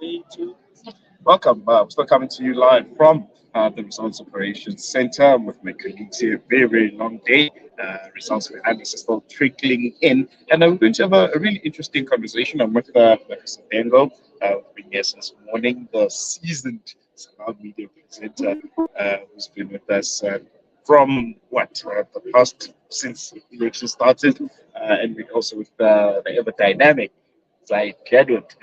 Three, two. Welcome. Still coming to you live from the Results Operations Center with my colleagues here. Very, very long day. Results analysis is still trickling in. And we're going to have a really interesting conversation. I'm with Mr. Bengo, who's been here since morning, the seasoned Salam media presenter who's been with us from the past since the election started. And we also with the ever dynamic like graduate,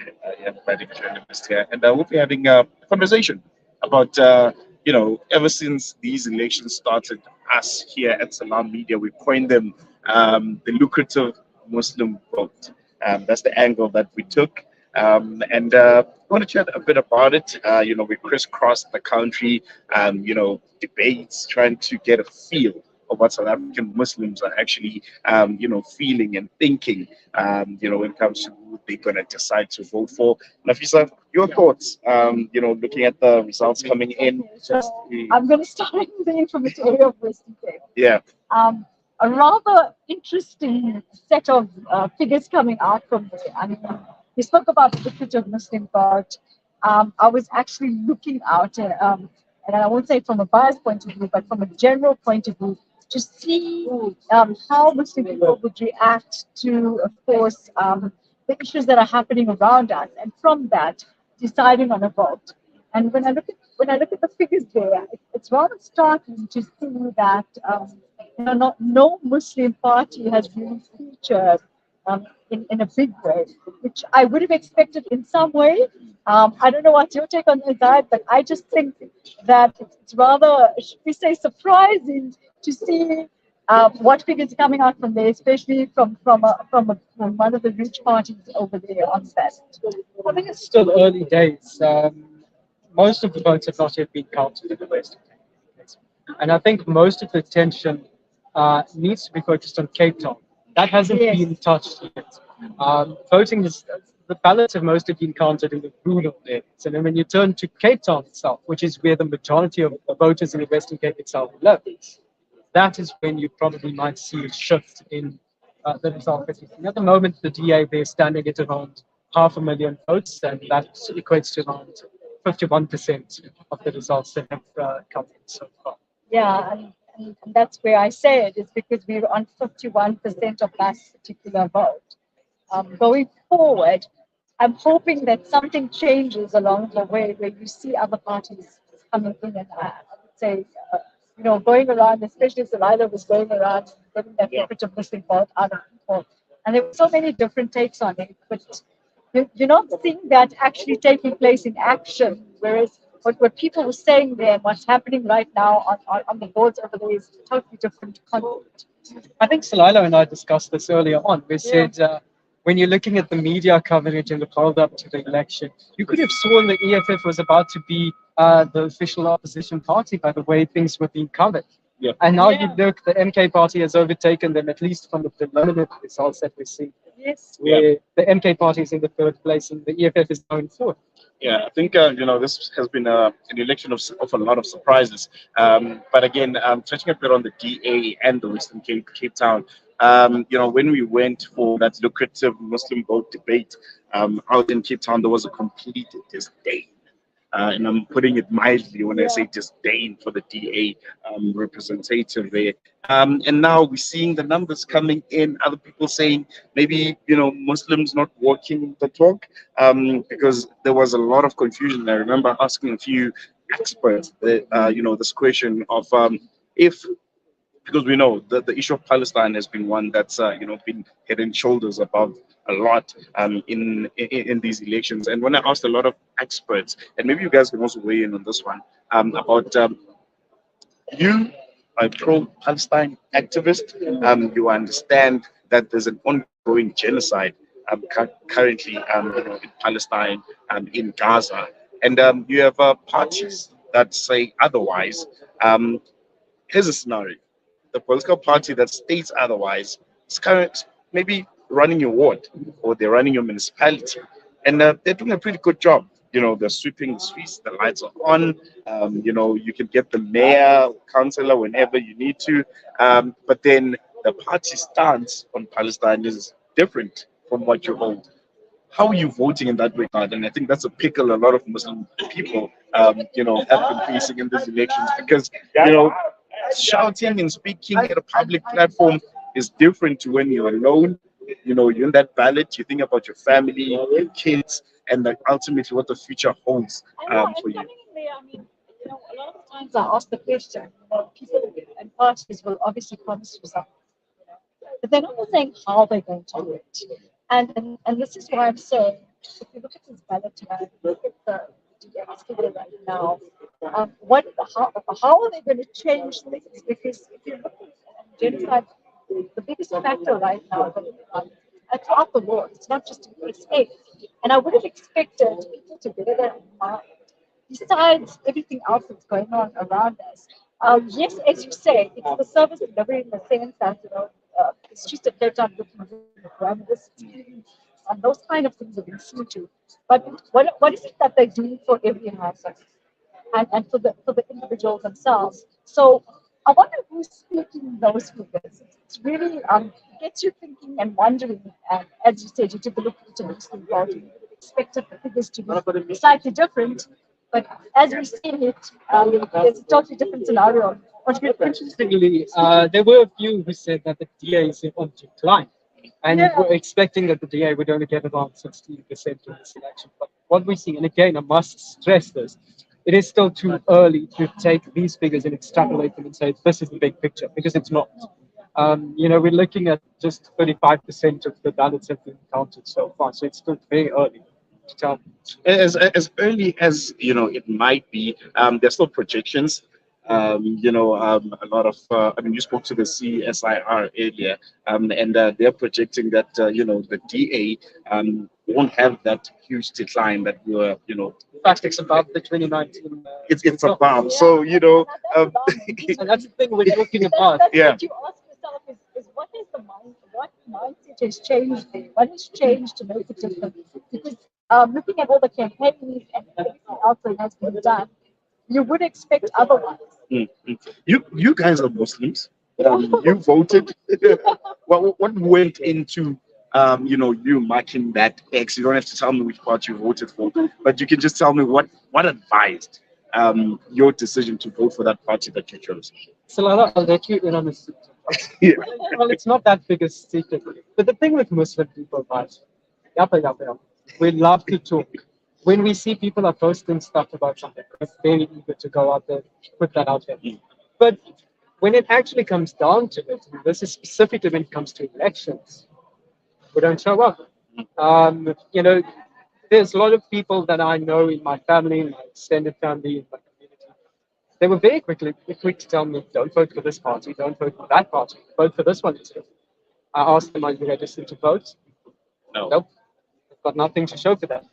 young budding journalist here, and we'll be having a conversation about, ever since these elections started, us here at Salam Media, we coined them the lucrative Muslim vote. That's the angle that we took. And I want to chat a bit about it. We crisscrossed the country, debates, trying to get a feel of what South African Muslims are actually, feeling and thinking, when it comes to who they're going to decide to vote for. Nafisa, your thoughts, looking at the results coming in. So I'm going to start in the infamous area of Western Cape. Yeah. A rather interesting set of figures coming out from there. I mean, we spoke about the lucrative Muslim vote. I was actually looking out, and I won't say from a biased point of view, but from a general point of view, to see how Muslim people would react to, of course, the issues that are happening around us, and from that, deciding on a vote. And when I look at the figures there, it's rather startling to see that no Muslim party has really featured in a big way, which I would have expected in some way. I don't know what's your take on that, but I just think that it's rather, should we say, surprising to see what figures are coming out from there, especially from one of the rich parties over there on that. I think it's still early days. Most of the votes have not yet been counted in the Western Cape. And I think most of the attention needs to be focused on Cape Town. That hasn't been touched yet. Voting is, the ballots have mostly been counted in the rural areas. And then when you turn to Cape Town itself, which is where the majority of the voters in the Western Cape itself live, that is when you probably might see a shift in the result. At the moment, the DA, they're standing at around 500,000 votes, and that equates to around 51% of the results that have come in so far. Yeah, and that's where I say it is because we're on 51% of that particular vote. Going forward, I'm hoping that something changes along the way where you see other parties coming in, and I would say, going around, especially if Delilah was going around getting that lucrative Muslim vote out of people. And there were so many different takes on it, but you're not seeing that actually taking place in action, whereas what people were saying there and what's happening right now on the boards over there is totally different content. I think Salilo and I discussed this earlier on. We said when you're looking at the media coverage in the build up to the election, you could have sworn the EFF was about to be the official opposition party by the way things were being covered. Yeah. And now you look, the MK party has overtaken them, at least from the preliminary results that we're seeing. Yes. Where the MK party is in the third place and the EFF is going fourth. Yeah, I think this has been an election of a lot of surprises. But again, touching a bit on the DA and the Western Cape Town, when we went for that lucrative Muslim vote debate out in Cape Town, there was a complete disdain. And I'm putting it mildly when I say disdain for the DA representative there. And now we're seeing the numbers coming in, other people saying maybe, Muslims not walking the talk, because there was a lot of confusion. I remember asking a few experts, this question of if, because we know that the issue of Palestine has been one that's, been head and shoulders above a lot in these elections. And when I asked a lot of experts, and maybe you guys can also weigh in on this one, about you are a pro-Palestine activist, you understand that there's an ongoing genocide currently in Palestine, in Gaza, and you have parties that say otherwise. Here's a scenario. The political party that states otherwise is maybe running your ward or they're running your municipality, and they're doing a pretty good job. They're sweeping the streets, the lights are on. You can get the mayor, councillor whenever you need to. But then the party stance on Palestine is different from what you hold. how are you voting in that regard? And I think that's a pickle a lot of Muslim people, have been facing in these elections because, shouting and speaking at a public platform is different to when you're alone. You're in that ballot, you think about your family, your kids, and like ultimately what the future holds I know, for and you. coming in there, I mean, a lot of times I ask the question, people and parties will obviously promise you something, but they're not saying how they're going to do it. And this is why I'm saying, if you look at this ballot tonight, look at the DX figure right now, what, how are they going to change things? Because if you look at genocide, the biggest factor right now throughout the world, it's not just in SA. And I would have expected people to bear that in mind besides everything else that's going on around us. Yes, as you say, it's the service delivery in the sense that, the streets of Cape Town looking good, the glamorous, and those kind of things have been seen to. But what is it that they're doing for every household and for the individuals themselves? So I wonder who's speaking those figures. It's really gets you thinking and wondering. And as you said, you took a look into the Muslim world. You would have expected the figures to be slightly different, but as we've seen it, there's a totally different scenario. What you Interestingly, there were a few who said that the DA is on decline, and Yeah. were expecting that the DA would only get around 16% in this election. But what we see, and again, I must stress this, it is still too early to take these figures and extrapolate them and say this is the big picture, because it's not. We're looking at just 35% of the ballots have been counted so far, so it's still very early to tell. As early as it might be, there's still projections. A lot of I mean, you spoke to the CSIR earlier, and they're projecting that the DA won't have that huge decline that we were In fact, it's above the 2019. it's above. So um, And that's the thing we're talking about. That's Yeah. what you ask yourself is what is the mind, what mindset has changed there? What has changed to make it different? Because looking at all the campaigns and everything else that has been done, you would expect otherwise. mm, mm. You guys are Muslims. You voted. What went into you marking that X? You don't have to tell me which party you voted for, but you can just tell me what advised your decision to vote for that party that you chose. So I'll let you in on a secret. Yeah. Well, it's not that big a secret. But the thing with Muslim people, guys, yappa, yappa, yappa, we love to talk. When we see people are posting stuff about something, we're very eager to go out there, put that out there. But when it actually comes down to it, and this is specifically when it comes to elections, we don't show up. There's a lot of people that I know in my family, in my extended family, in my community. They were very quick to tell me, don't vote for this party, don't vote for that party, vote for this one instead. I asked them, are you registered to vote? No. Nope. I've got nothing to show for that.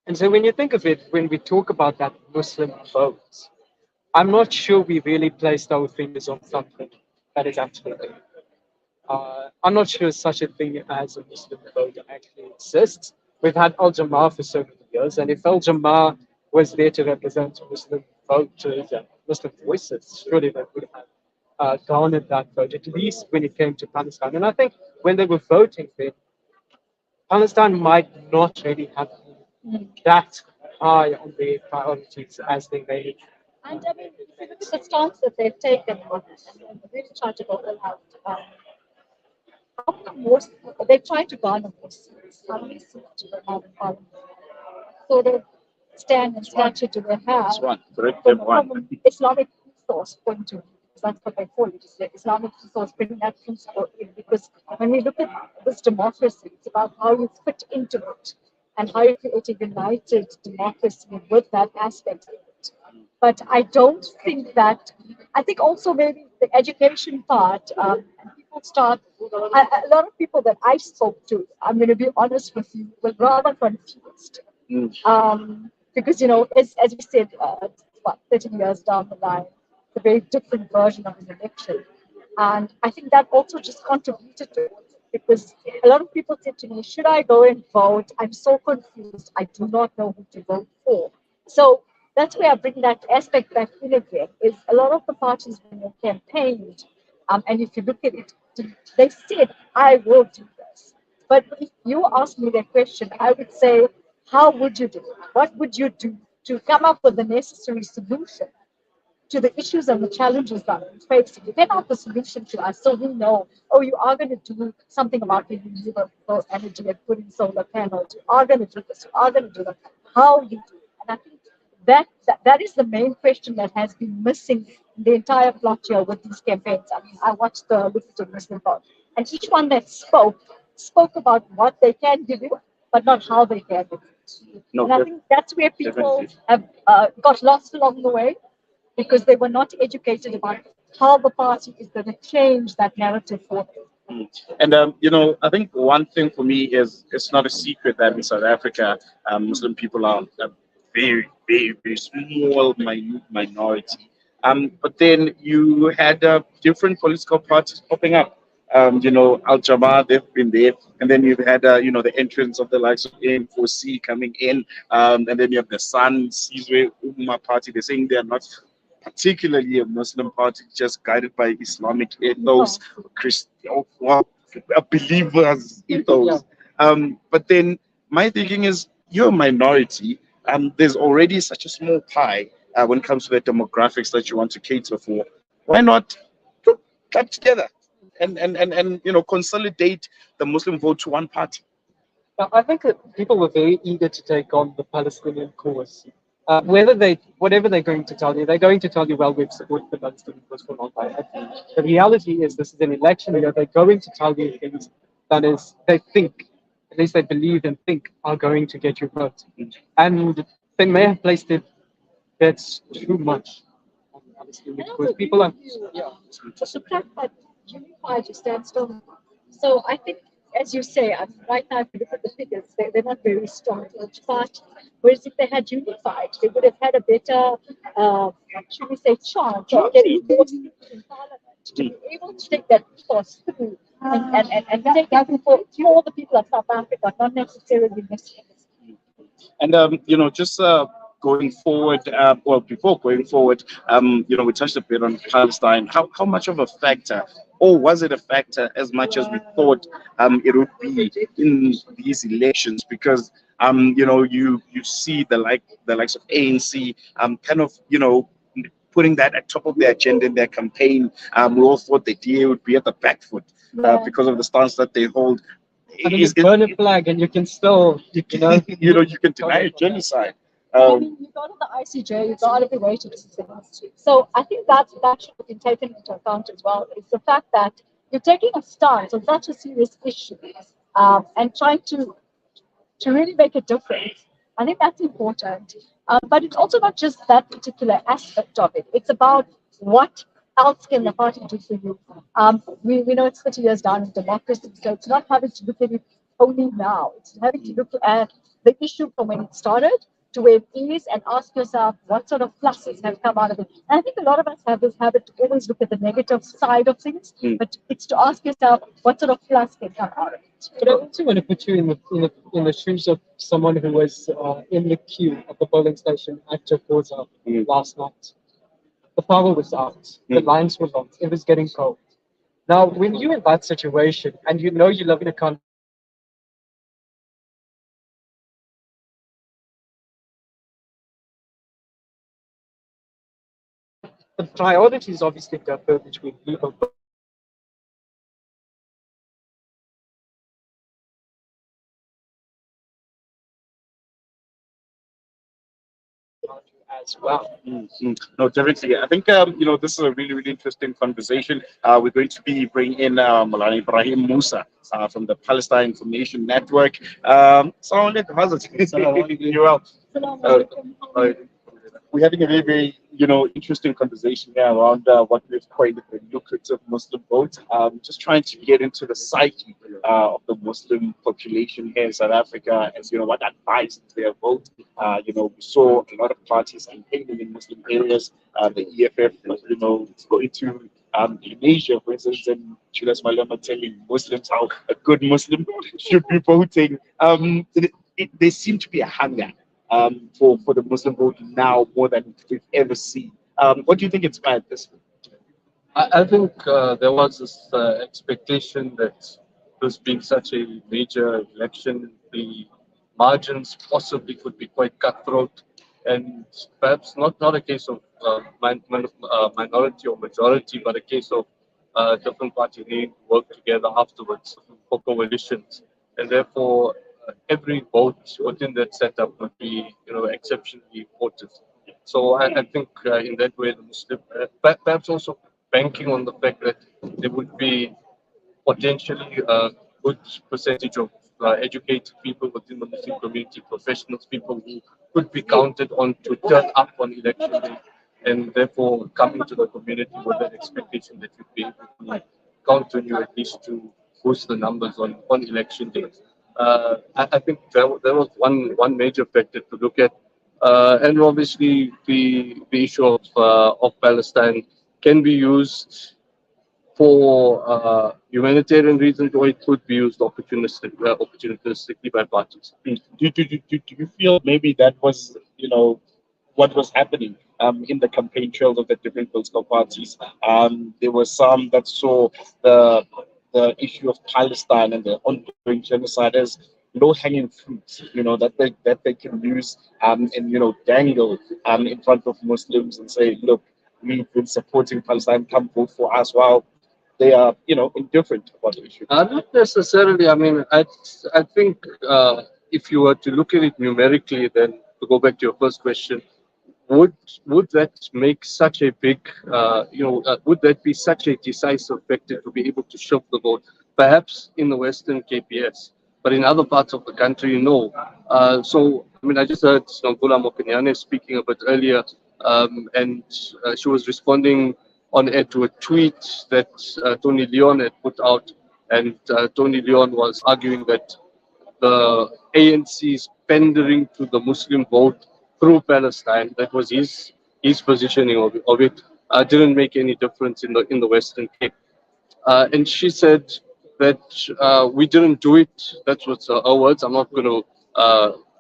And so when you think of it, when we talk about that Muslim vote, I'm not sure we really placed our fingers on something that is actually there. I'm not sure such a thing as a Muslim vote actually exists. We've had Al Jama'ah for so many years, and if Al Jama'ah was there to represent Muslim voters and Muslim voices, surely they would have garnered that vote, at least when it came to Palestine. And I think when they were voting there, Palestine might not really have been that high on their priorities as they made it. And I mean, if you look at the stance that they've taken on it, and really trying to go all out, how come most they're trying to garner more seats? How many seats do they have in parliament? Sort of stand and stature do they have This one, correct? from, Them one. from an Islamic ethos point of view? Because that's what they call it, is the Islamic ethos, bringing that principle in. Because when we look at this democracy, it's about how you fit into it and how you create a united democracy with that aspect of it. But I don't think that. I think also maybe the education part, and people start. A lot of people that I spoke to, I'm going to be honest with you, were rather confused. Mm. Because as we said, it's what 13 years down the line, it's a very different version of an election, and I think that also just contributed to it because a lot of people said to me, "Should I go and vote? I'm so confused. I do not know who to vote for." So that's where I bring that aspect back in again. Is a lot of the parties when they campaigned, and if you look at it, they said, "I will do this." But if you ask me that question, I would say, how would you do it? What would you do to come up with the necessary solution to the issues and the challenges that we face? Get out the solution to us so we know, oh, you are going to do something about renewable energy and put in solar panels. You are going to do this. You are going to do that. How you do it? And I think that is the main question that has been missing in the entire plot here with these campaigns. I mean, I watched the Lucrative Muslim Vote, and each one that spoke about what they can give you, but not how they can give it. No, And I think that's where people definitely. have got lost along the way because they were not educated about how the party is going to change that narrative for them. Mm. And I think one thing for me is it's not a secret that in South Africa, Muslim people are a very, very, very small, minute minority. But then you had different political parties popping up. Al Jamaa, they've been there, and then you've had, the entrance of the likes of M4C coming in, and then you have the Sun Sizwe Umma party. They're saying they're not particularly a Muslim party, just guided by Islamic ethos, Christian, well, believers ethos. But then my thinking is, you're a minority. There's already such a small pie when it comes to the demographics that you want to cater for. Why not come together and consolidate the Muslim vote to one party? Now, I think that people were very eager to take on the Palestinian cause. Whatever they're going to tell you, they're going to tell you, well, we've supported the Palestinian cause for a long time. The reality is, this is an election year. They're going to tell you things that is, they think, at least they believe and think, are going to get your vote. And they may have placed their bets too much on the Palestinian cause. People are, yeah. Just the fact that unified, you stand strong. So I think, as you say, I mean, right now, if you look at the figures, they're not very strong in each party. Whereas if they had unified, they would have had a better, should we say, chance of getting more seats in parliament to be able to take that force through and take it for the people of South Africa, not necessarily Muslims. And just going forward, well, before going forward, we touched a bit on Palestine. How much of a factor, or was it a factor as much as we thought it would be in these elections? Because you see the likes of ANC kind of putting that at top of their agenda in their campaign. We all thought the DA would be at the back foot because of the stance that they hold. I mean, you burn a flag and you can still, you can deny a genocide. I mean, you go to the ICJ, you go out of your way to do things. So I think that should have been taken into account as well. It's the fact that you're taking a stance on such a serious issue and trying to really make a difference. I think that's important. But it's also not just that particular aspect of it. It's about what else can the party do for you. We know it's 30 years down in democracy, so it's not having to look at it only now. It's having to look at the issue from when it started to where it is and ask yourself what sort of pluses have come out of it. And I think a lot of us have this habit to always look at the negative side of things, but it's to ask yourself what sort of plus can come out of it. But I also want to put you in the shoes of someone who was in the queue at the polling station at Jakarta last night. The power was out. The lines were long. It was getting cold. Now, when you're in that situation and you know you live in a country, the priorities obviously differ between people. As well. No, definitely. I think this is a really, really interesting conversation. We're going to be bringing in Maulana Ibrahim Musa from the Palestine Information Network. Salam alaikum. How's it? You're well. We're having a very, very, interesting conversation here around what we've coined the lucrative Muslim vote. Just trying to get into the psyche of the Muslim population here in South Africa, as what advised their vote. We saw a lot of parties campaigning in Muslim areas. The EFF, going to Indonesia, for instance, and Julius Malema telling Muslims how a good Muslim should be voting. There seemed to be a hunger for the Muslim vote now more than we've ever seen. What do you think inspired this? I think there was this expectation that this being such a major election, the margins possibly could be quite cutthroat, and perhaps not a case of minority or majority, but a case of different parties needing to work together afterwards for coalitions, and therefore every vote within that setup would be, exceptionally important. So I think in that way, the Muslim, perhaps also banking on the fact that there would be potentially a good percentage of educated people within the Muslim community, professionals, people who could be counted on to turn up on election day, and therefore coming to the community with that expectation that you'd be able to count on you at least to boost the numbers on election day. I think that was one major factor to look at, and obviously the issue of Palestine can be used for humanitarian reasons, or it could be used opportunistically by parties. Do you feel maybe that was, what was happening in the campaign trails of the different political parties? There were some that saw the issue of Palestine and the ongoing genocide as low-hanging fruits, that they can use and dangle in front of Muslims and say, look, we've been supporting Palestine, come vote for us, while they are, indifferent about the issue. Not necessarily. I mean, I think if you were to look at it numerically, then to go back to your first question, would that make such a big, would that be such a decisive factor to be able to shift the vote? Perhaps in the Western KPS, but in other parts of the country, no. So, I mean, I just heard Nomvula Mokonyane speaking a bit earlier, and she was responding on air to a tweet that Tony Leon had put out, and Tony Leon was arguing that the ANC's pandering to the Muslim vote through Palestine, that was his positioning of it, didn't make any difference in the Western Cape. And she said that we didn't do it. That's what's her words. I'm not going to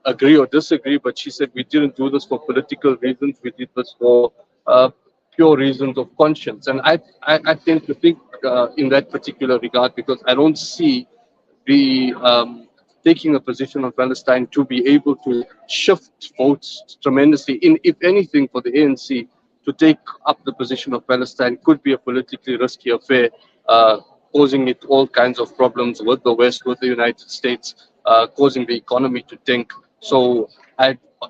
agree or disagree, but she said we didn't do this for political reasons. We did this for pure reasons of conscience. And I tend to think in that particular regard, because I don't see the taking a position on Palestine to be able to shift votes tremendously. If anything, for the ANC to take up the position of Palestine could be a politically risky affair, causing it all kinds of problems with the West, with the United States, causing the economy to tank. So,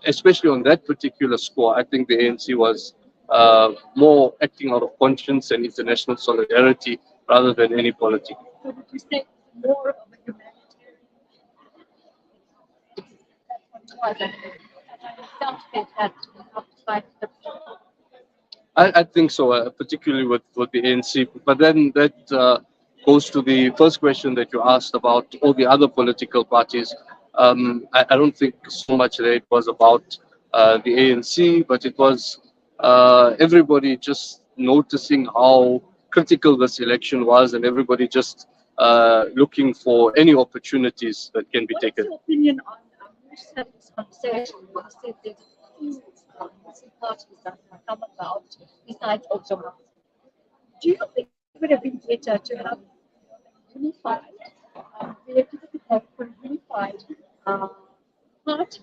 especially on that particular score, I think the ANC was more acting out of conscience and international solidarity rather than any politics. So did you say more of a humanitarian? I think so, particularly with the ANC. But then that goes to the first question that you asked about all the other political parties. I don't think so much that it was about the ANC, but it was everybody just noticing how critical this election was, and everybody just looking for any opportunities that can be taken. What's your opinion on this conversation? You said there's two parties that have come about besides Oxfam. Do you think it would have been better to have unified, unified party,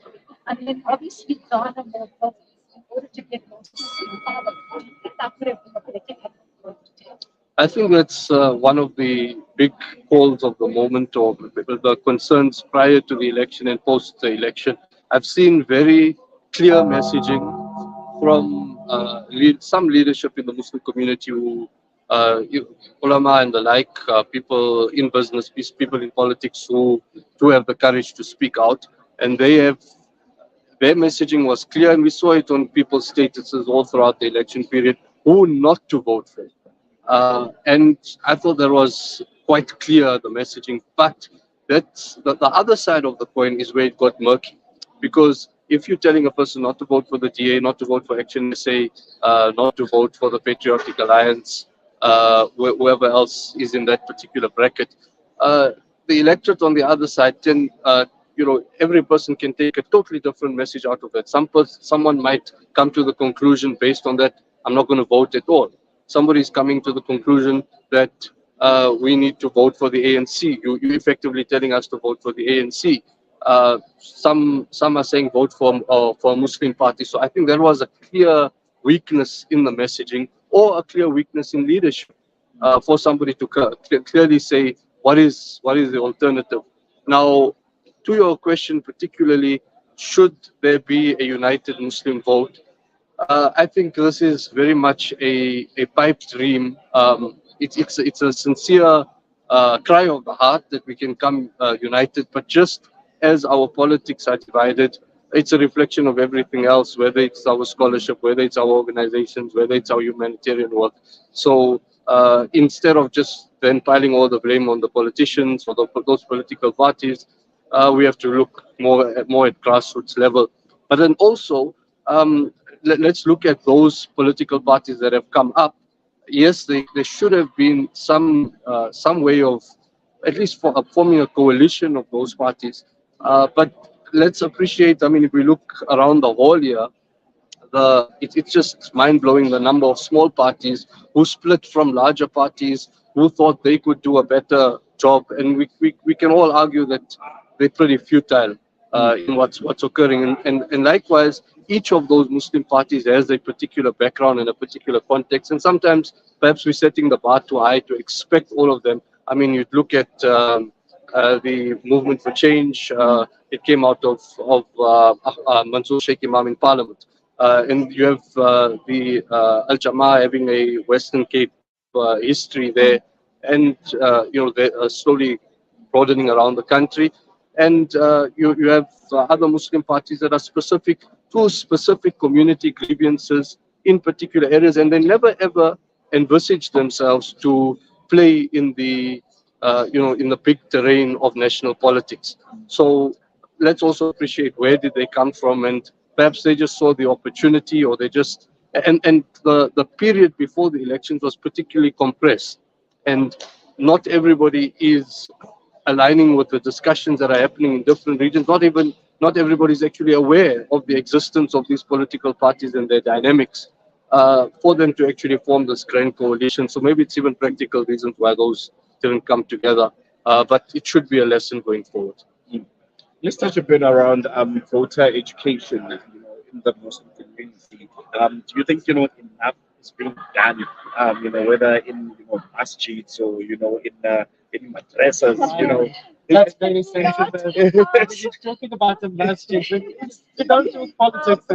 and then obviously garner more votes in order to get more seats in Parliament? Do you think that would have been a better approach to take? I think that's one of the big calls of the moment, or the concerns prior to the election and post the election. I've seen very clear messaging from some leadership in the Muslim community, who ulama and the like, people in business, people in politics who do have the courage to speak out, and their messaging was clear, and we saw it on people's statuses all throughout the election period, who not to vote for. And I thought that was quite clear, the messaging. But that's the other side of the coin is where it got murky. Because if you're telling a person not to vote for the DA, not to vote for Action SA, not to vote for the Patriotic Alliance, whoever else is in that particular bracket, the electorate on the other side, every person can take a totally different message out of that. Someone might come to the conclusion based on that, I'm not going to vote at all. Somebody's coming to the conclusion that we need to vote for the ANC. You effectively telling us to vote for the ANC. Some are saying vote for a Muslim party. So I think there was a clear weakness in the messaging or a clear weakness in leadership for somebody to clearly say what is the alternative. Now, to your question particularly, should there be a united Muslim vote? I think this is very much a pipe dream. It's a sincere cry of the heart that we can come united, but just as our politics are divided, it's a reflection of everything else, whether it's our scholarship, whether it's our organizations, whether it's our humanitarian work. So instead of just then piling all the blame on the politicians or those political parties, we have to look more at grassroots level. But then also, let's look at those political parties that have come up. Yes, there should have been some way of at least forming a coalition of those parties. But let's appreciate. I mean, if we look around the whole year, it's just mind-blowing the number of small parties who split from larger parties who thought they could do a better job, and we can all argue that they're pretty futile in what's occurring. And likewise, each of those Muslim parties has a particular background and a particular context, and sometimes perhaps we're setting the bar too high to expect all of them. I mean, you'd look at the Movement for Change. It came out of Mansour Sheikh Imam in Parliament. And you have the Al-Jama'ah having a Western Cape history there, and they're slowly broadening around the country. And you have other Muslim parties that are specific to specific community grievances in particular areas, and they never ever envisage themselves to play in the in the big terrain of national politics. So let's also appreciate where did they come from, and perhaps they just saw the opportunity, or they just and the period before the elections was particularly compressed, and not everybody is aligning with the discussions that are happening in different regions. Not everybody is actually aware of the existence of these political parties and their dynamics for them to actually form this grand coalition. So maybe it's even practical reasons why those didn't come together, but it should be a lesson going forward. Let's touch a bit around voter education, in the Muslim community. Do you think enough is being done? Whether in masjids or in madrasas, That's very sensitive. You're talking about the masjid. You don't do politics.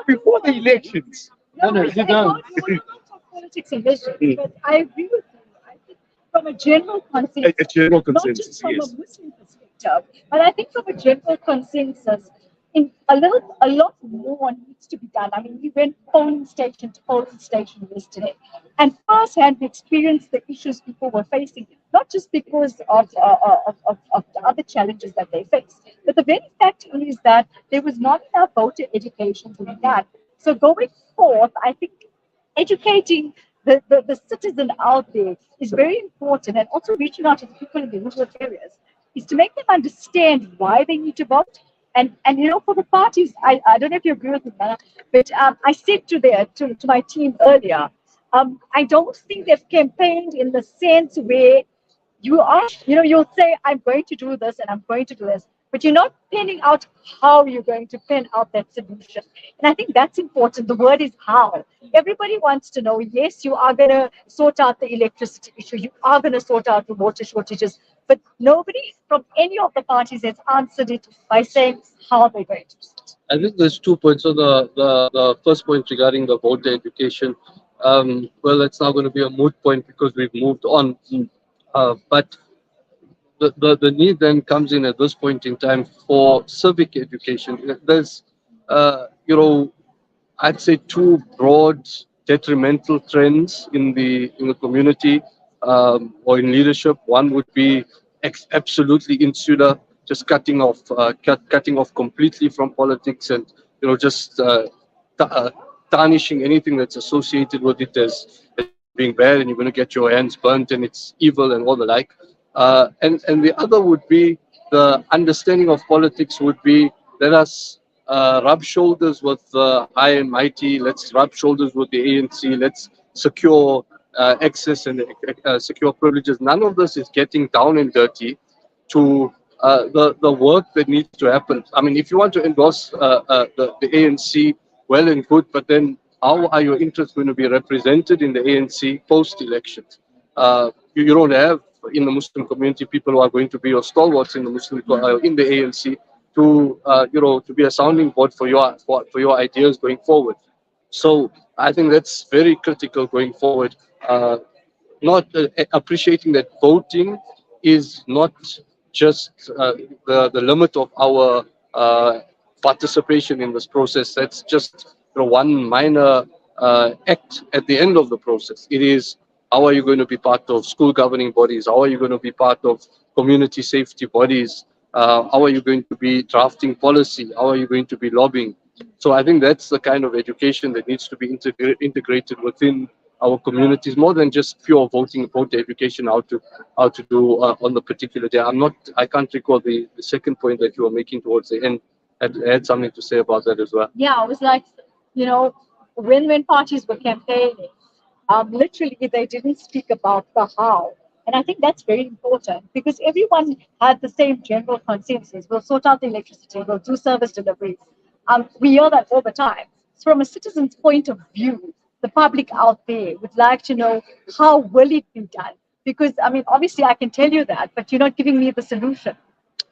Before the elections. No, you don't. I don't talk politics and vision, but I agree with you. I think from a general consensus, A general not consensus, just from yes. a Muslim perspective, but I think from a general consensus, in a lot more needs to be done. I mean, we went polling station to polling station yesterday, and firsthand we experienced the issues people were facing, not just because of the other challenges that they face, but the very fact is that there was not enough voter education to be done. So going forth, I think educating the citizen out there is very important, and also reaching out to the people in the rural areas is to make them understand why they need to vote. And for the parties, I don't know if you agree with me, Nana, but I said to my team earlier, I don't think they've campaigned in the sense where you'll say, I'm going to do this and I'm going to do this, but you're not penning out how you're going to pen out that solution. And I think that's important. The word is how. Everybody wants to know, yes, you are going to sort out the electricity issue, you are going to sort out the water shortages, but nobody from any of the parties has answered it by saying how they're going to do it. I think there's 2 points. So the first point regarding the voter education, well, that's now going to be a moot point because we've moved on. But the need then comes in at this point in time for civic education. There's, I'd say 2 broad detrimental trends in the community or in leadership. One would be absolutely insular, just cutting off completely from politics, and just tarnishing anything that's associated with it as being bad, and you're going to get your hands burnt and it's evil and all the like. And the other would be the understanding of politics would be, let us rub shoulders with the high and mighty, let's rub shoulders with the ANC, let's secure access and secure privileges. None of this is getting down and dirty to the work that needs to happen. I mean, if you want to endorse the ANC, well and good, but then how are your interests going to be represented in the ANC post-elections? You don't have in the Muslim community people who are going to be your stalwarts in the in the ANC to to be a sounding board for your ideas going forward. So I think that's very critical going forward. Not appreciating that voting is not just the limit of our participation in this process. That's just one minor act at the end of the process. It is how are you going to be part of school governing bodies? How are you going to be part of community safety bodies? How are you going to be drafting policy? How are you going to be lobbying? So I think that's the kind of education that needs to be integrated within our communities, more than just pure voting, vote education, how to do on the particular day. I can't recall the second point that you were making towards the end. I had something to say about that as well. Yeah, I was like, when parties were campaigning, literally they didn't speak about the how. And I think that's very important because everyone had the same general consensus. We'll sort out the electricity, we'll do service delivery. We hear that all the time. So from a citizen's point of view, the public out there would like to know how will it be done? Because, I mean, obviously I can tell you that, but you're not giving me the solution.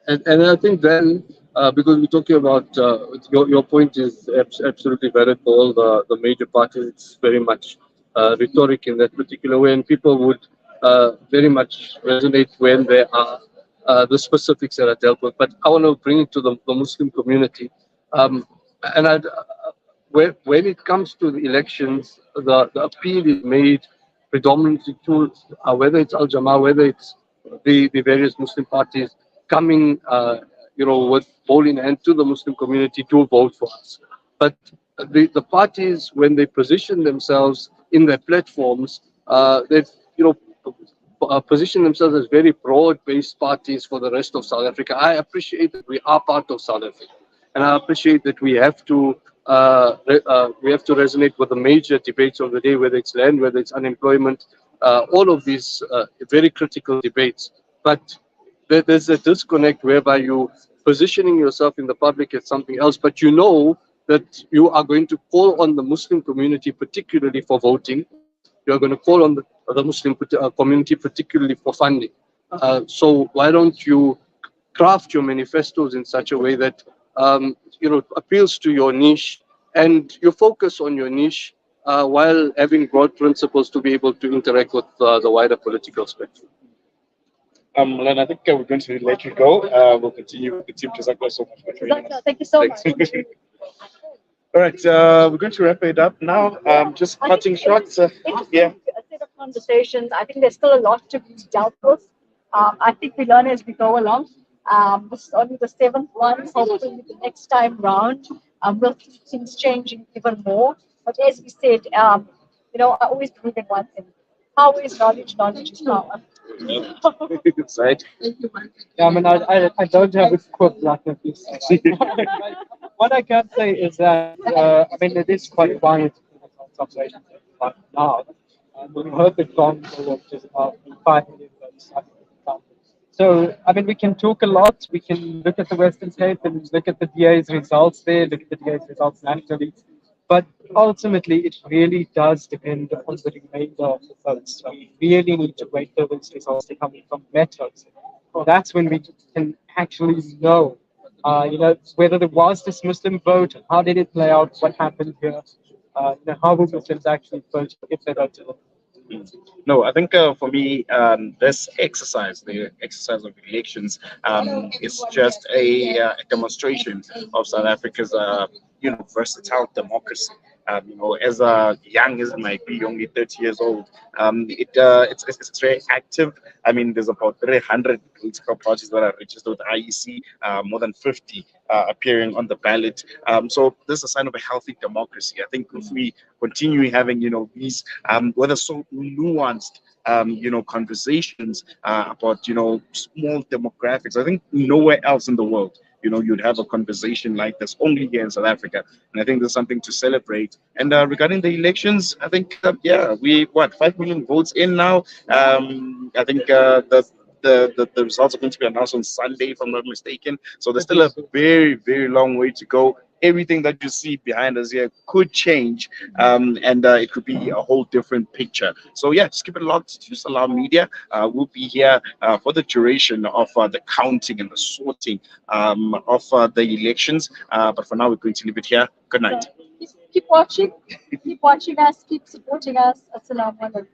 And I think then, because we're talking about, your point is absolutely valid for all the major parties. It's very much rhetoric in that particular way, and people would very much resonate when there are the specifics that are dealt with. But I want to bring it to the Muslim community. And when it comes to the elections, the appeal is made predominantly to whether it's Al Jamaa, whether it's the various Muslim parties coming, with ball in hand to the Muslim community to vote for us. But the parties, when they position themselves in their platforms, they've position themselves as very broad-based parties for the rest of South Africa. I appreciate that we are part of South Africa, and I appreciate that we have to resonate with the major debates of the day, whether it's land, whether it's unemployment, all of these very critical debates. But there's a disconnect whereby you positioning yourself in the public as something else, but you know that you are going to call on the Muslim community particularly for voting. You are going to call on the Muslim community particularly for funding. So why don't you craft your manifestos in such a way that appeals to your niche, and you focus on your niche while having broad principles to be able to interact with the wider political spectrum. Len, I think we're going to let you go. We'll continue with the team. Jazakallah so much for joining us. Thank you so much. All right, we're going to wrap it up now. Just cutting shots. Yeah. A set of conversations. I think there's still a lot to be dealt with. I think we learn as we go along. This is only the 7th one. Hopefully, the next time round, we'll see things changing even more. But as we said, I always believe in one thing: power is knowledge, knowledge is power. Right. Yeah, I mean, I don't have a quote like this. What I can say is that, it is quite quiet right now. We heard the gong go, which is about 5 million votes. So, we can talk a lot. We can look at the Western Cape and look at the DA's results there, look at the DA's results nationally. But ultimately, it really does depend on the remainder of the votes. So we really need to wait for those results to come from metros. That's when we can actually know, whether there was this Muslim vote, how did it play out, what happened here, how will Muslims actually vote if they voted. No, I think for me, this exercise, the exercise of elections, is just a demonstration of South Africa's, versatile democracy. As young as it might be, only 30 years old, it's very active. There's about 300 political parties that are registered with IEC, more than 50 appearing on the ballot. So this is a sign of a healthy democracy. I think if we continue having, these, whether so nuanced, conversations about, small demographics, I think nowhere else in the world, you'd have a conversation like this only here in South Africa. And I think there's something to celebrate. And regarding the elections, I think, yeah, we, 5 million votes in now. I think the results are going to be announced on Sunday, if I'm not mistaken. So there's still a very, very long way to go. Everything that you see behind us here could change, and it could be a whole different picture. So yeah, just keep it locked to Salam Media. We'll be here for the duration of the counting and the sorting of the elections. But for now, we're going to leave it here. Good night. Keep watching, keep watching us, keep supporting us. Assalamu alaikum.